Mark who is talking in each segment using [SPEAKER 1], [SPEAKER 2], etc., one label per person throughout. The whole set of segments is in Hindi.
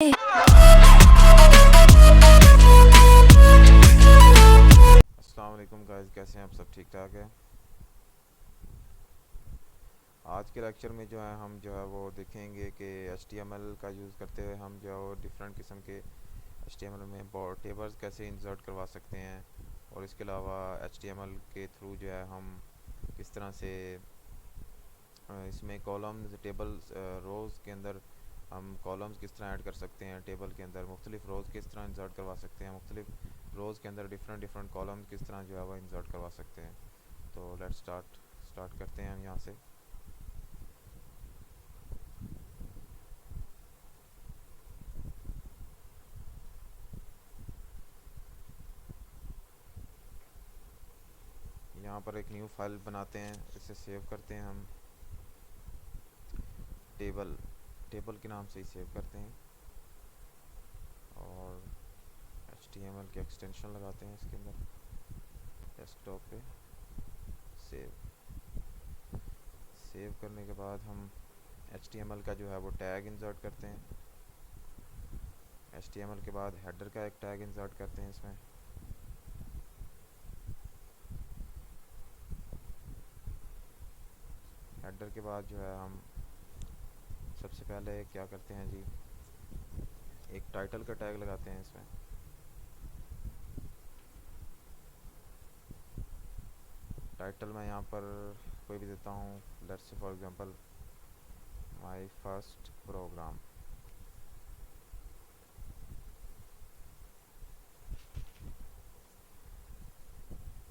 [SPEAKER 1] अस्सलाम वालेकुम गाइस, कैसे हैं आप? सब ठीक ठाक है। आज के लेक्चर में जो है हम जो है वो देखेंगे कि HTML का यूज़ करते हुए हम जो है वो डिफरेंट किस्म के HTML में टेबल्स कैसे इंसर्ट करवा सकते हैं, और इसके अलावा HTML के थ्रू जो है हम किस तरह से इसमें कॉलम्स टेबल्स रोज़ के अंदर हम कॉलम्स किस तरह ऐड कर सकते हैं, टेबल के अंदर मुख्तलिफ रोज़ किस तरह इंसर्ट करवा सकते हैं, मुख्तलिफ रोज़ के अंदर डिफरेंट डिफरेंट कॉलम्स किस तरह जो है वो इंसर्ट करवा सकते हैं। तो लेट्स स्टार्ट करते हैं हम यहाँ से। यहाँ पर एक न्यू फाइल बनाते हैं, इसे सेव करते हैं हम। टेबल टेबल के नाम से ही सेव करते हैं और HTML के एक्सटेंशन लगाते हैं इसके अंदर। डेस्कटॉप पे सेव सेव करने के बाद हम HTML का जो है वो टैग इंसर्ट करते हैं। HTML के बाद हेडर का एक टैग इंसर्ट करते हैं इसमें। हेडर के बाद जो है हम सबसे पहले क्या करते हैं जी, एक टाइटल का टैग लगाते हैं इसमें। टाइटल मैं यहाँ पर कोई भी देता हूँ, let's say for example my first program.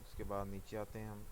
[SPEAKER 1] उसके बाद नीचे आते हैं हम।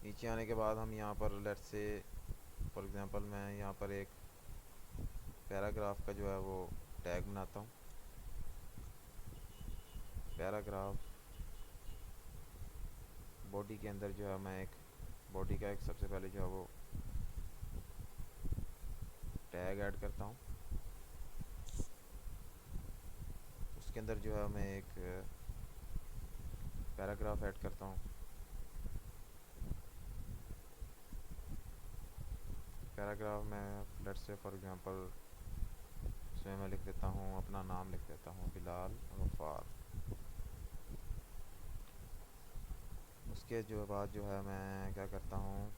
[SPEAKER 1] नीचे आने के बाद हम यहाँ पर लेट्स से फॉर एग्जांपल मैं यहाँ पर एक पैराग्राफ का जो है वो टैग बनाता हूँ। पैराग्राफ बॉडी के अंदर जो है मैं एक बॉडी का एक सबसे पहले जो है वो टैग ऐड करता हूँ। उसके अंदर जो है मैं एक पैराग्राफ ऐड करता हूँ। पैराग्राफ में लेट्स से फॉर एग्जांपल इसमें मैं लिख देता हूँ, अपना नाम लिख देता हूँ, बिलाल गफ्फार। उसके जो बाद जो है मैं क्या करता हूँ,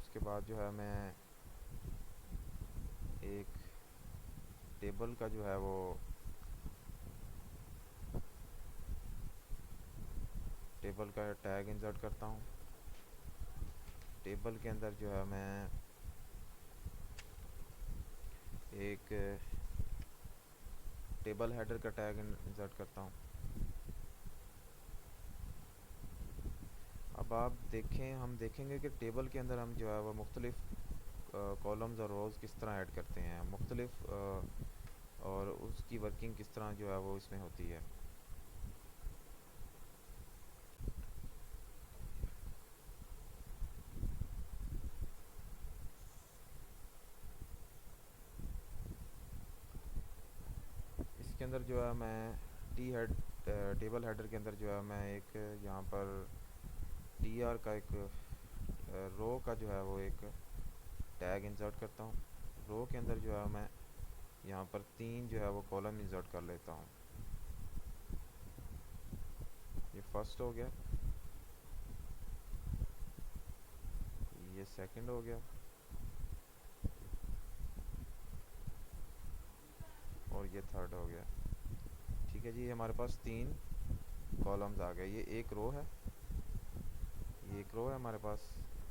[SPEAKER 1] उसके बाद जो है मैं एक टेबल का जो है वो टेबल का टैग इंसर्ट करता हूँ। टेबल के अंदर जो है मैं एक टेबल हेडर का टैग इंसर्ट करता हूँ। अब आप देखें, हम देखेंगे कि टेबल के अंदर हम जो है वो मुख्तलिफ कॉलम्स और रोज़ किस तरह ऐड करते हैं, मुख्तलिफ और उसकी वर्किंग किस तरह जो है वो इसमें होती है। इसके अंदर जो है मैं टेबल हेडर के अंदर जो है मैं एक यहाँ पर TR का एक रो का जो है वो एक टैग इंसर्ट करता हूँ। रो के अंदर जो है मैं यहाँ पर 3 जो है वो कॉलम इंसर्ट कर लेता हूँ। ये फर्स्ट हो गया, ये सेकंड हो गया और ये थर्ड हो गया। ठीक है जी, हमारे पास 3 कॉलम्स आ गए। ये एक रो है, ये एक रो है हमारे पास,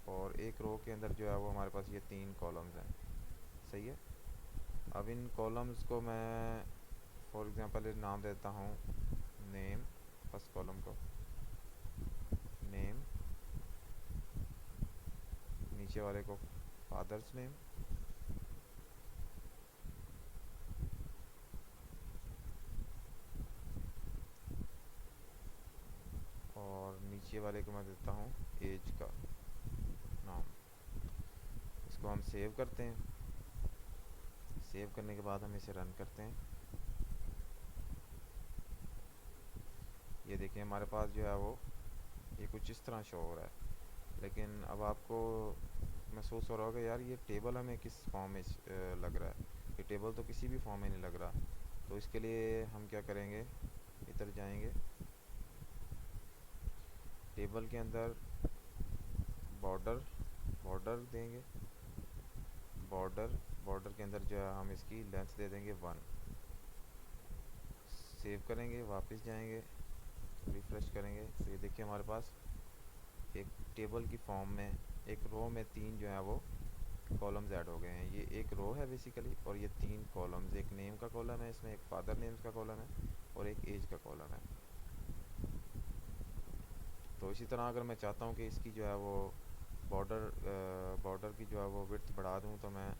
[SPEAKER 1] और एक रो के अंदर जो है वो हमारे पास ये 3 कॉलम्स हैं। सही है। अब इन कॉलम्स को मैं फॉर एग्जांपल नाम देता हूँ नेम। फर्स्ट कॉलम को नेम, नीचे वाले को फादर्स नेम, और नीचे वाले को मैं देता हूँ एज का नाम। इसको हम सेव करते हैं। सेव करने के बाद हम इसे रन करते हैं। देखिए हमारे पास जो है वो ये कुछ इस तरह शो हो रहा है। लेकिन अब आपको महसूस हो रहा होगा यार ये टेबल हमें किस फॉर्म में लग रहा है, ये टेबल तो किसी भी फॉर्म में नहीं लग रहा। तो इसके लिए हम क्या करेंगे, इधर जाएंगे, टेबल के अंदर बॉर्डर, बॉर्डर देंगे, बॉर्डर, बॉर्डर के अंदर जो है हम इसकी लेंथ दे देंगे 1। सेव करेंगे, वापस जाएंगे, रिफ़्रेश करेंगे, तो ये देखिए हमारे पास एक टेबल की फॉर्म में एक रो में 3 जो है वो कॉलम्स ऐड हो गए हैं। ये एक रो है बेसिकली, और ये 3 कॉलम्स, एक नेम का कॉलम है, इसमें एक फादर नेम्स का कॉलम है और एक एज का कॉलम है। तो इसी तरह अगर मैं चाहता हूँ कि इसकी जो है वो बॉर्डर बॉर्डर की जो है वो विड्थ बढ़ा दूँ, तो मैं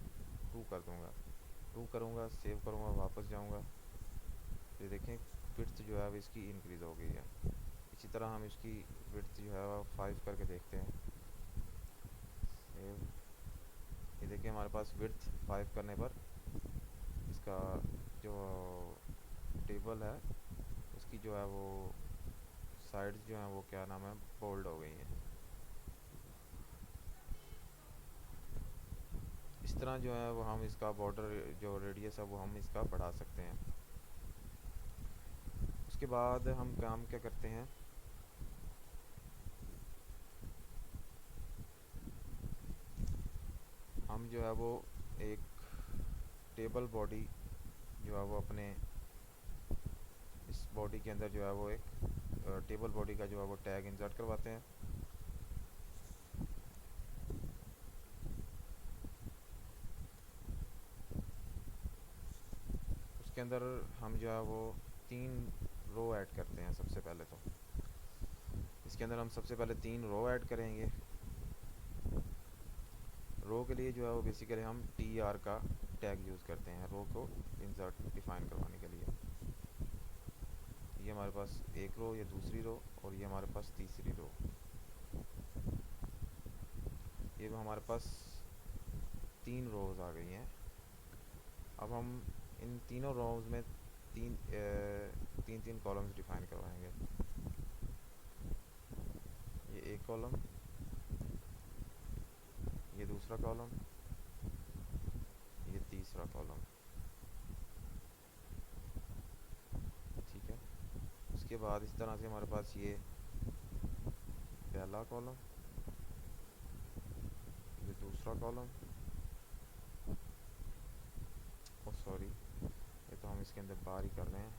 [SPEAKER 1] 2 कर दूँगा, 2 करूँगा, सेव करूँगा, वापस जाऊँगा, तो ये देखें विड्थ जो है अब इसकी इंक्रीज़ हो गई है। इसी तरह हम इसकी विड्थ जो है वो 5 करके देखते हैं, सेव। ये देखिए हमारे पास विड्थ 5 करने पर इसका जो टेबल है उसकी जो है वो साइड्स जो हैं वो क्या नाम है, बोल्ड हो गई हैं। इस तरह जो है वो हम इसका बॉर्डर जो रेडियस है वो हम इसका बढ़ा सकते हैं। उसके बाद हम काम क्या करते हैं, हम जो है वो एक टेबल बॉडी जो है वो अपने इस बॉडी के अंदर जो है वो एक टेबल बॉडी का जो है वो टैग इंसर्ट करवाते हैं। उसके अंदर हम जो है वो 3 रो ऐड करते हैं। सबसे पहले तो इसके अंदर हम सबसे पहले 3 रो ऐड करेंगे। रो के लिए जो है वो बेसिकली हम TR का टैग यूज़ करते हैं रो को इंसर्ट डिफाइन करवाने के लिए। ये हमारे पास एक रो, ये दूसरी रो, और ये हमारे पास तीसरी रो। ये हमारे पास 3 रोज़ आ गई हैं। अब हम इन तीनों रोज़ में तीन कॉलम्स डिफाइन करवाएंगे। ये एक कॉलम, ये दूसरा कॉलम, ये तीसरा कॉलम, ठीक है। उसके बाद इस तरह से हमारे पास ये पहला कॉलम, ये दूसरा कॉलम, और सॉरी ये तो हम इसके अंदर बाहर ही कर रहे हैं,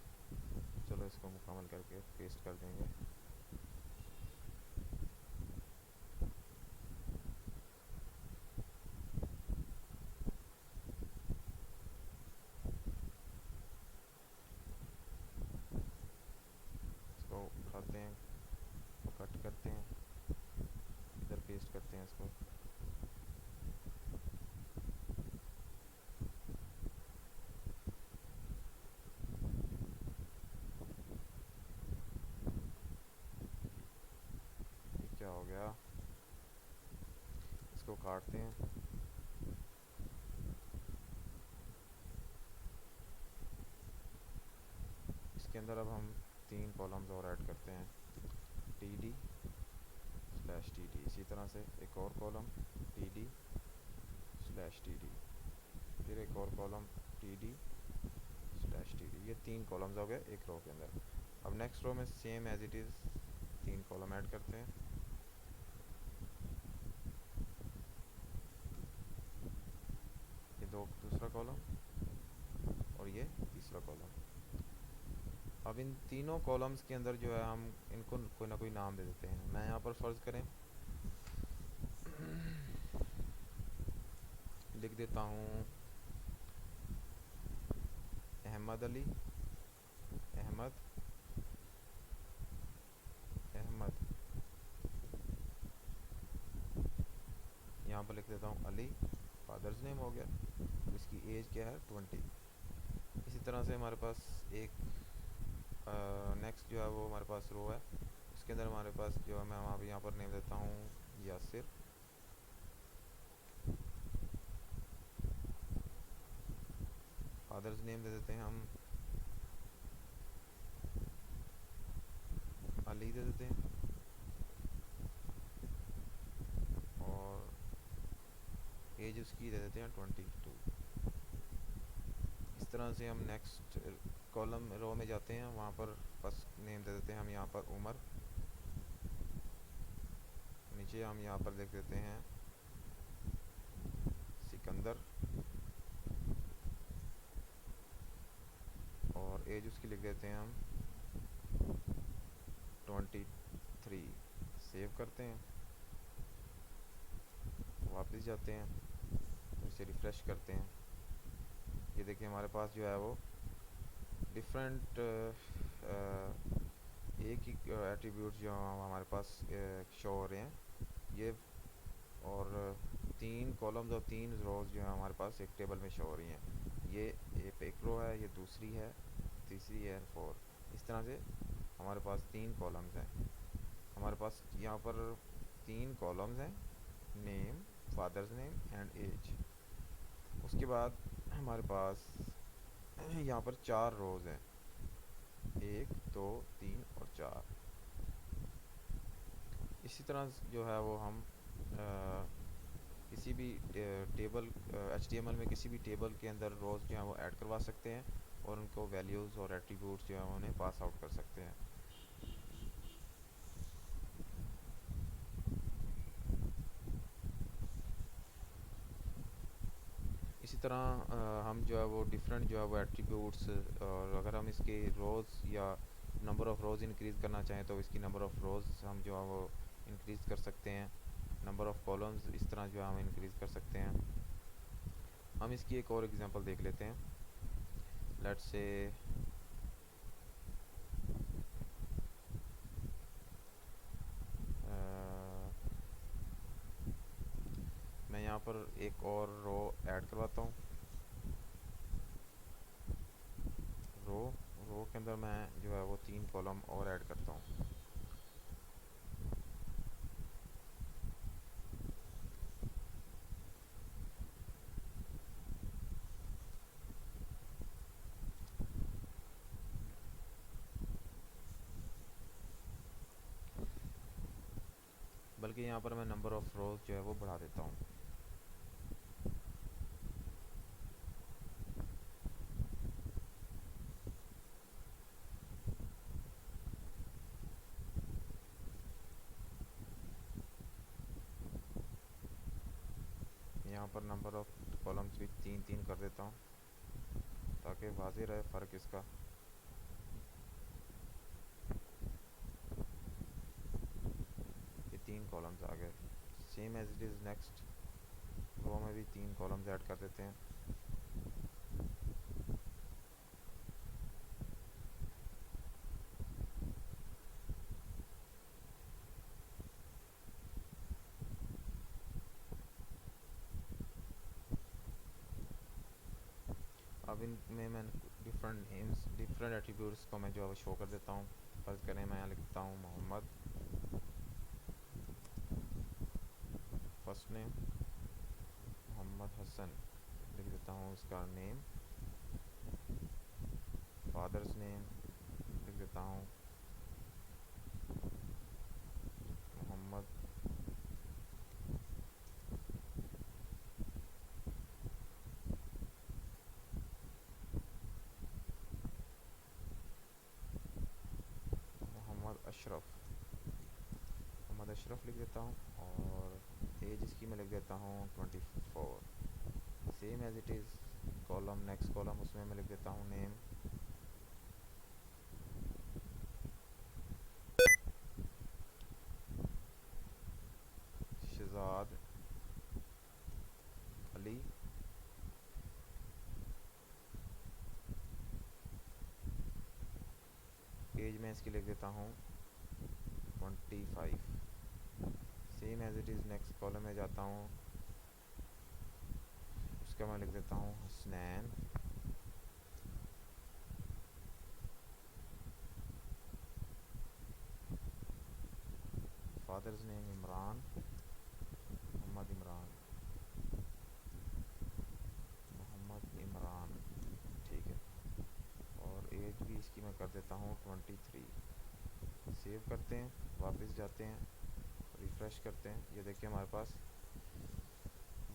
[SPEAKER 1] चलो इसको मुकम्मल करके पेस्ट कर देंगे। इसको उठाते हैं, कट करते हैं, इधर पेस्ट करते हैं इसको। ये क्या हो गया, इसको काटते हैं। इसके अंदर अब हम 3 कॉलम्स और ऐड करते हैं, TD स्लैश TD। इसी तरह से एक और कॉलम TD स्लैश TD, फिर एक और कॉलम TD स्लैश TD। ये 3 कॉलम्स हो गए एक रो के अंदर। अब नेक्स्ट रो में same as it is 3 column add करते हैं। ये दूसरा कॉलम और ये तीसरा कॉलम। अब इन तीनों कॉलम्स के अंदर जो है हम इनको कोई ना कोई नाम दे देते हैं। मैं यहाँ पर फ़र्ज़ करें लिख देता हूँ अहमद अली, अहमद, अहमद। यहाँ पर लिख देता हूँ अली, फादर्स नेम हो गया, इसकी एज क्या है 20। इसी तरह से हमारे पास एक नेक्स्ट जो है वो हमारे पास रो है, उसके अंदर हमारे पास जो है मैं वहाँ पर यहाँ पर नेम देता हूँ यासिर, फादर्स नेम दे देते हैं हम उसकी दे देते हैं 22। इस तरह से हम नेक्स्ट कॉलम रो में जाते हैं, वहाँ पर फर्स्ट नेम दे देते हैं हम यहाँ पर उमर। नीचे हम यहाँ पर लिख देते हैं सिकंदर, और एज उसकी लिख देते हैं हम 23। सेव करते हैं, वापस जाते हैं, इसे रिफ़्रेश करते हैं। ये देखिए हमारे पास जो है वो डिफरेंट एक ही एट्रीब्यूट जो हमारे पास शो हो रहे हैं ये, और 3 कॉलम्स और 3 रोज़ जो है हमारे पास एक टेबल में शो हो रही हैं। ये एक रो है, ये दूसरी है, तीसरी है, 4। इस तरह से हमारे पास 3 कॉलम्स हैं। हमारे पास यहाँ पर 3 कॉलम्स हैं, name, father's name and age. उसके बाद हमारे पास यहाँ पर 4 रोज़ हैं, 1 2 3 और 4। इसी तरह जो है वो हम किसी भी टेबल HTML में किसी भी टेबल के अंदर रोज़ जो है वो ऐड करवा सकते हैं, और उनको वैल्यूज़ और एट्रीब्यूट्स जो है उन्हें पास आउट कर सकते हैं। इसी तरह हम जो है वो डिफरेंट जो है वो एट्रीब्यूट्स, और अगर हम इसके रोज़ या नंबर ऑफ़ रोज़ इंक्रीज़ करना चाहें तो इसकी नंबर ऑफ़ रोज़ हम जो है वो इंक्रीज़ कर सकते हैं। नंबर ऑफ़ कॉलम्स इस तरह जो है हम इंक्रीज़ कर सकते हैं। हम इसकी एक और एग्जांपल देख लेते हैं। लेट्स से मैं यहाँ पर एक और रो ऐड करवाता हूँ। रो के अंदर मैं जो है वो 3 कॉलम और ऐड करता हूँ। बल्कि यहाँ पर मैं नंबर ऑफ़ रोज़ जो है वो बढ़ा देता हूँ। यहाँ पर नंबर ऑफ़ कॉलम्स भी 3 कर देता हूँ ताकि वाज़ेह रहे फ़र्क इसका। ये 3 कॉलम्स आ गए। Same as it is next row में भी 3 कॉलम्स ऐड कर देते हैं। अब इनमें मैं डिफरेंट नेम्स, डिफरेंट एट्रीब्यूट्स को मैं जो है वो शो कर देता हूँ। फ़र्ज़ करें मैं यहाँ लिखता हूँ मोहम्मद, फर्स्ट नेम, मोहम्मद हसन, लिख देता हूँ इसका नेम, फादर्स नेम लिख देता हूँ मोहम्मद, मोहम्मद अशरफ लिख देता हूँ, और एज इसकी मैं लिख देता हूँ 24। Same as it is column, next column उसमें मैं लिख देता हूँ नेम, शहजाद अली, एज में इसकी लिख देता हूँ 25। Same as it is next column में जाता हूँ, उसका मैं लिख देता हूँ हसनैन, फादर्स नेम इमरान, मोहम्मद इमरान, मोहम्मद इमरान, ठीक है। और एज भी इसकी मैं कर देता हूँ 23। सेव करते हैं, वापस जाते हैं, रिफ़्रेश करते हैं। ये देखिए हमारे पास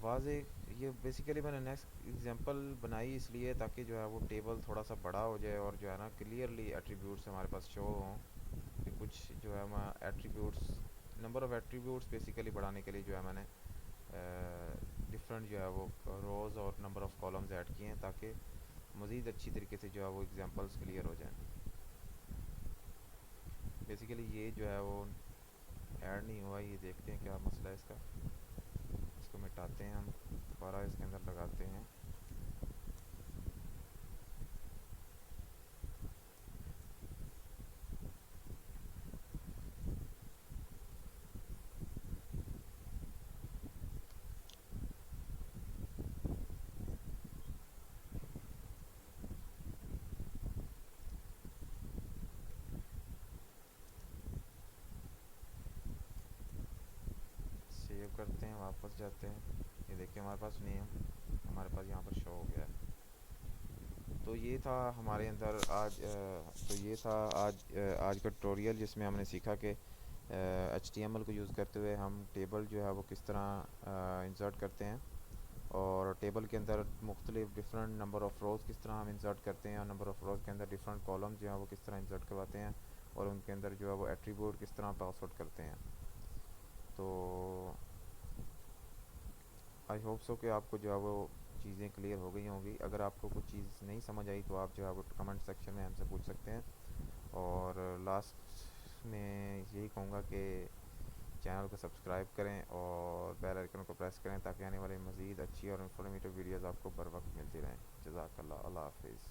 [SPEAKER 1] वाज़े ये बेसिकली मैंने नेक्स्ट एग्जांपल बनाई इसलिए ताकि जो है वो टेबल थोड़ा सा बड़ा हो जाए और जो है ना क्लियरली एट्रीब्यूट्स हमारे पास शो हों कि कुछ जो है मैं attributes number of attributes basically बढ़ाने के लिए जो है मैंने डिफरेंट जो है वो रोज़ और नंबर ऑफ़ कॉलम्स ऐड किए हैं ताकि मज़ीद अच्छी तरीके से जो है वो एग्जांपल्स क्लियर हो जाएं। बेसिकली ये जो है वो ऐड नहीं हुआ, ये देखते हैं क्या मसला है इसका। इसको मिटाते हैं हम, दोबारा इसके अंदर लगाते हैं। सेव करते हैं, वापस जाते हैं। ये देखिए हमारे पास नेम हमारे पास यहाँ पर शो हो गया है। तो ये था हमारे अंदर आज तो ये था आज का ट्यूटोरियल जिसमें हमने सीखा कि HTML को यूज़ करते हुए हम टेबल जो है वो किस तरह इंसर्ट करते हैं और टेबल के अंदर मुख्तलिफ डिफरेंट नंबर ऑफ़ रोज़ किस तरह हम इंसर्ट करते हैं और नंबर ऑफ़ रोज़ के अंदर डिफरेंट कॉलम जो है वो किस तरह इंसर्ट करवाते हैं और उनके अंदर जो है वो एट्रीब्यूट किस तरह पास आउट करते हैं। तो आई होप सो कि आपको जो है वो चीज़ें क्लियर हो गई होंगी। अगर आपको कुछ चीज़ नहीं समझ आई तो आप जो है वो कमेंट सेक्शन में हमसे पूछ सकते हैं। और लास्ट में यही कहूँगा कि चैनल को सब्सक्राइब करें और बेल आइकन को प्रेस करें ताकि आने वाली मज़ीद अच्छी और इन्फॉर्मेटिव वीडियोज़ आपको बर वक्त मिलती रहें। जज़ाकल्लाह, अल्लाह हाफिज़।